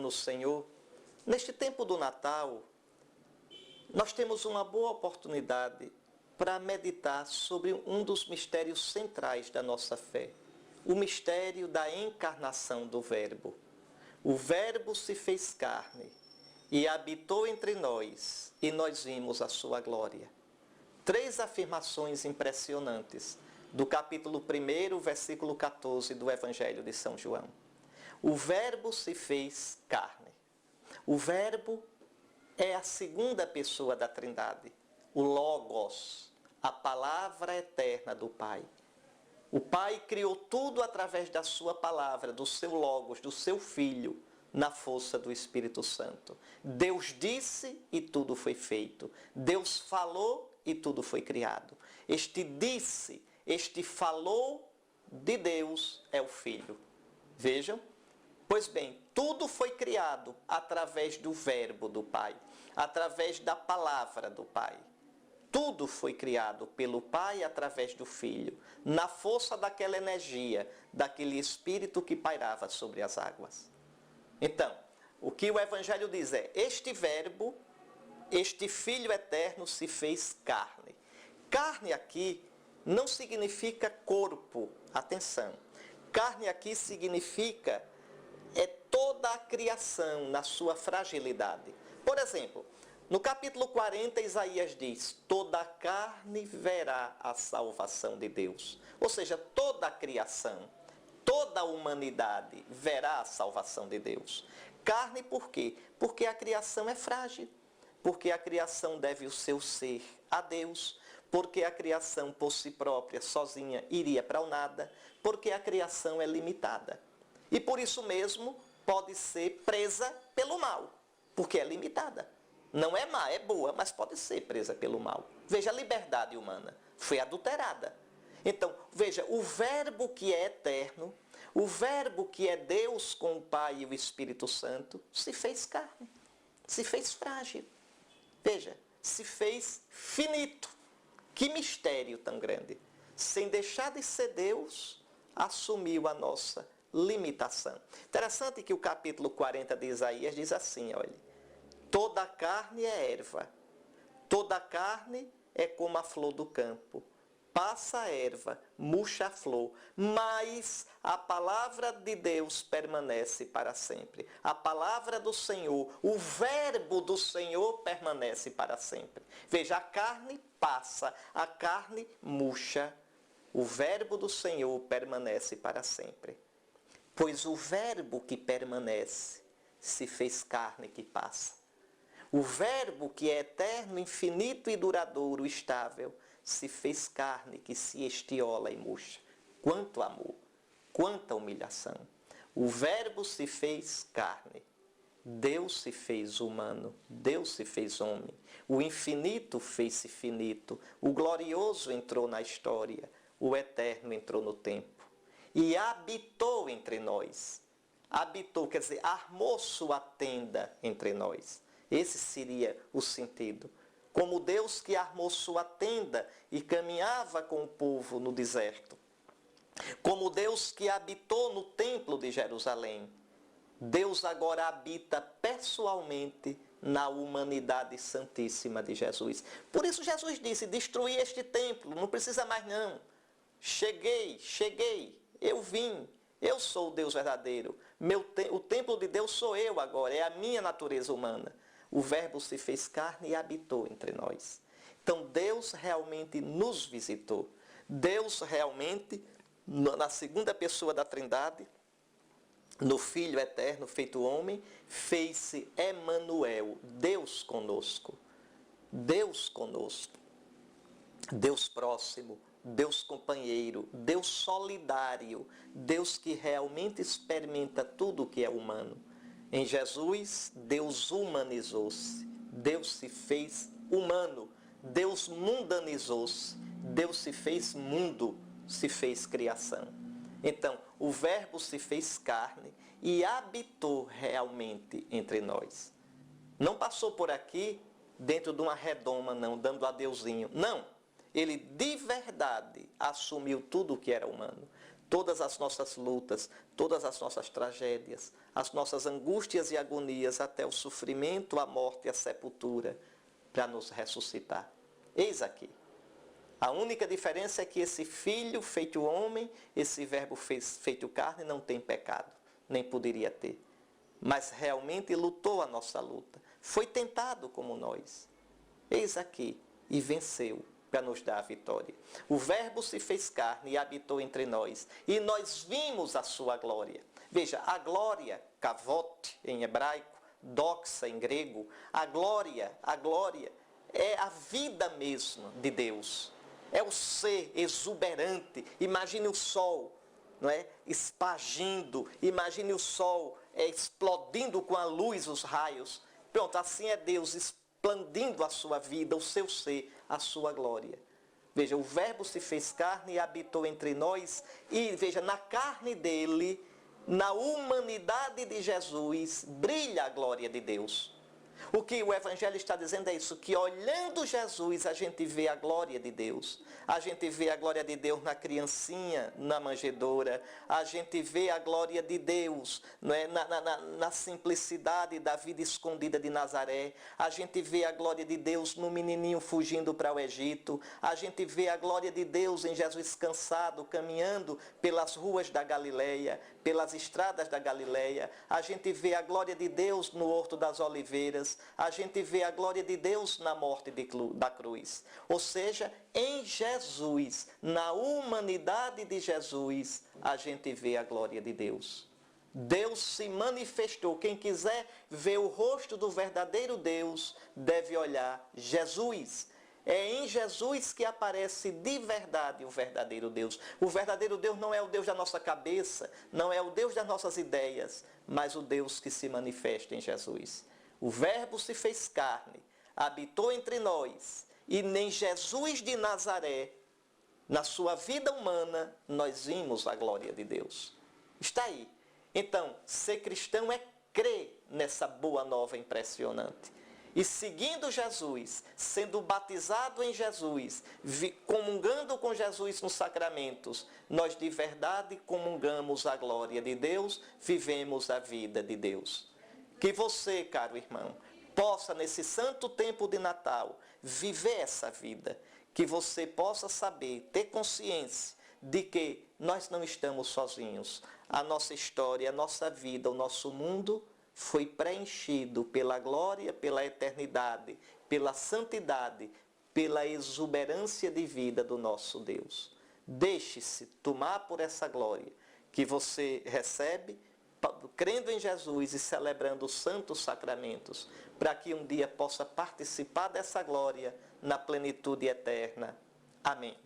no Senhor, neste tempo do Natal, nós temos uma boa oportunidade para meditar sobre um dos mistérios centrais da nossa fé, o mistério da encarnação do Verbo. O Verbo se fez carne e habitou entre nós, e nós vimos a sua glória. 3 afirmações impressionantes do capítulo 1, versículo 14 do Evangelho de São João. O Verbo se fez carne. O Verbo é a segunda pessoa da Trindade, o Logos, a palavra eterna do Pai. O Pai criou tudo através da sua palavra, do seu Logos, do seu Filho, na força do Espírito Santo. Deus disse e tudo foi feito. Deus falou e tudo foi criado. Este disse, este falou de Deus é o Filho. Vejam? Pois bem, tudo foi criado através do Verbo do Pai, através da palavra do Pai. Tudo foi criado pelo Pai através do Filho, na força daquela energia, daquele Espírito que pairava sobre as águas. Então, o que o Evangelho diz é, este Verbo, este Filho eterno se fez carne. Carne aqui não significa corpo, atenção. Carne aqui significa toda a criação na sua fragilidade. Por exemplo, no capítulo 40, Isaías diz, toda a carne verá a salvação de Deus. Ou seja, toda a criação, toda a humanidade verá a salvação de Deus. Carne por quê? Porque a criação é frágil. Porque a criação deve o seu ser a Deus. Porque a criação por si própria, sozinha, iria para o nada. Porque a criação é limitada. E por isso mesmo pode ser presa pelo mal, porque é limitada. Não é má, é boa, mas pode ser presa pelo mal. Veja, a liberdade humana foi adulterada. Então, veja, o Verbo que é eterno, o Verbo que é Deus com o Pai e o Espírito Santo, se fez carne, se fez frágil. Veja, se fez finito. Que mistério tão grande. Sem deixar de ser Deus, assumiu a nossa limitação. Interessante que o capítulo 40 de Isaías diz assim, olha, toda a carne é erva, toda a carne é como a flor do campo, passa a erva, murcha a flor, mas a palavra de Deus permanece para sempre. A palavra do Senhor, o Verbo do Senhor permanece para sempre. Veja, a carne passa, a carne murcha, o Verbo do Senhor permanece para sempre. Pois o Verbo que permanece se fez carne que passa. O Verbo que é eterno, infinito e duradouro, estável, se fez carne que se estiola e murcha. Quanto amor, quanta humilhação. O Verbo se fez carne. Deus se fez humano, Deus se fez homem. O infinito fez-se finito. O glorioso entrou na história. O eterno entrou no tempo. E habitou entre nós. Habitou, quer dizer, armou sua tenda entre nós. Esse seria o sentido. Como Deus que armou sua tenda e caminhava com o povo no deserto. Como Deus que habitou no templo de Jerusalém. Deus agora habita pessoalmente na humanidade santíssima de Jesus. Por isso Jesus disse, destruí este templo, não precisa mais não. Cheguei. Eu vim, eu sou o Deus verdadeiro. O templo de Deus sou eu agora, é a minha natureza humana. O Verbo se fez carne e habitou entre nós. Então Deus realmente nos visitou. Deus realmente, na segunda pessoa da Trindade, no Filho eterno feito homem, fez-se Emanuel, Deus conosco. Deus conosco. Deus próximo. Deus companheiro, Deus solidário, Deus que realmente experimenta tudo o que é humano. Em Jesus, Deus humanizou-se, Deus se fez humano, Deus mundanizou-se, Deus se fez mundo, se fez criação. Então, o Verbo se fez carne e habitou realmente entre nós. Não passou por aqui dentro de uma redoma, não, dando adeuzinho. Não. Ele de verdade assumiu tudo o que era humano. todas as nossas lutas, todas as nossas tragédias, as nossas angústias e agonias, até o sofrimento, a morte e a sepultura, para nos ressuscitar. Eis aqui. A única diferença é que esse Filho feito homem, esse Verbo feito carne, não tem pecado, nem poderia ter. Mas realmente lutou a nossa luta. Foi tentado como nós. Eis aqui, e venceu para nos dar a vitória. O Verbo se fez carne e habitou entre nós, e nós vimos a sua glória. Veja, a glória, kavod em hebraico, doxa em grego, a glória é a vida mesma de Deus. É o ser exuberante. Imagine o sol, não é? Espagindo. Imagine o sol explodindo com a luz, os raios. Pronto, assim é Deus expandindo a sua vida, o seu ser, a sua glória. Veja, o Verbo se fez carne e habitou entre nós. E veja, na carne dele, na humanidade de Jesus, brilha a glória de Deus. O que o Evangelho está dizendo é isso, que olhando Jesus a gente vê a glória de Deus. A gente vê a glória de Deus na criancinha, na manjedoura. A gente vê a glória de Deus, não é? na simplicidade da vida escondida de Nazaré. A gente vê a glória de Deus no menininho fugindo para o Egito. A gente vê a glória de Deus em Jesus cansado, caminhando pelas ruas da Galileia, pelas estradas da Galileia. A gente vê a glória de Deus no Horto das Oliveiras. A gente vê a glória de Deus na morte da cruz. Ou seja, em Jesus, na humanidade de Jesus, a gente vê a glória de Deus. Deus se manifestou. Quem quiser ver o rosto do verdadeiro Deus, deve olhar Jesus. É em Jesus que aparece de verdade o verdadeiro Deus. O verdadeiro Deus não é o Deus da nossa cabeça, não é o Deus das nossas ideias, mas o Deus que se manifesta em Jesus. O Verbo se fez carne, habitou entre nós, e nem Jesus de Nazaré, na sua vida humana, nós vimos a glória de Deus. Está aí. Então, ser cristão é crer nessa boa nova impressionante. E seguindo Jesus, sendo batizado em Jesus, comungando com Jesus nos sacramentos, nós de verdade comungamos a glória de Deus, vivemos a vida de Deus. Que você, caro irmão, possa nesse santo tempo de Natal viver essa vida. Que você possa saber, ter consciência de que nós não estamos sozinhos. A nossa história, a nossa vida, o nosso mundo foi preenchido pela glória, pela eternidade, pela santidade, pela exuberância de vida do nosso Deus. Deixe-se tomar por essa glória que você recebe, crendo em Jesus e celebrando os santos sacramentos, para que um dia possa participar dessa glória na plenitude eterna. Amém.